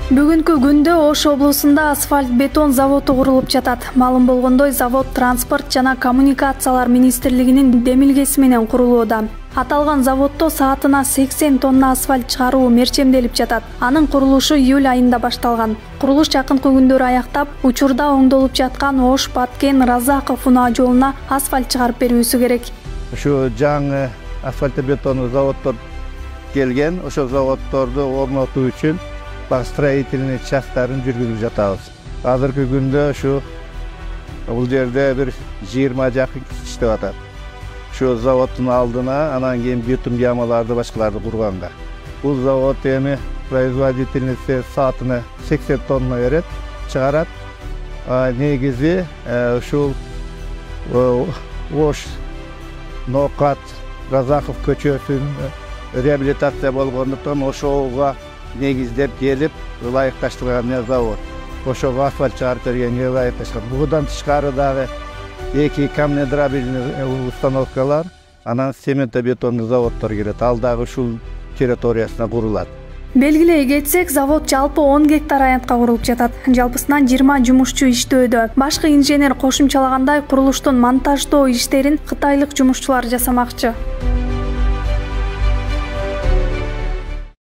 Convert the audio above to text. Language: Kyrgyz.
Бүгүнкү күндө Ош облусунда асфальт бетон заводу курулуп жатат. Маалым болгондой, завод Транспорт жана коммуникациялар министрлигинин демилгеси менен курулууда. Аталган заводдо саатына 80 тонна асфальт чыгаруу мерчемделип жатат. Анын курулушу июль айында башталган. Курулуш жакынкы күндөрү аяктап, учурда оңдолуп жаткан Ош Баткен Разаков унаа жолуна асфальт чыгарып берүүсү керек. Şu жаңы асфальт бетон заводдор келген, ошол заводдорду орнотуу үчүн строительный частарын жүргүзүп жатабыз. Азыркы күндө бул жерде бир 20 жакын иштеп атат. Şu заводдун алдына анан кийин бетон ямаларды башкаларды курганга. Бул завод эми производительности саатына 80 тонна берет, чыгарат. Негизи ушул Ош Ноокат Разаков көчөсүн реабилитация болгондуктан ошого негиздеп келип ылайыкташтырган завод. Ошого асфальт чыгарып бергенге ылайыкташкан. Будан тышкары дагы 2 камнедробильный установкалар, анан цементно-бетонный заводдор келет. Ал дагы ушул территориясына курулат. Белгилей кетсек, завод жалпы 10 гектар аянтка курулуп жатат. Жалпысынан 20 жумушчу иштөөдө. Башкы инженер кошумчалагандай, курулуштун монтаждоо иштерин кытайлык жумушчулар жасамакчы.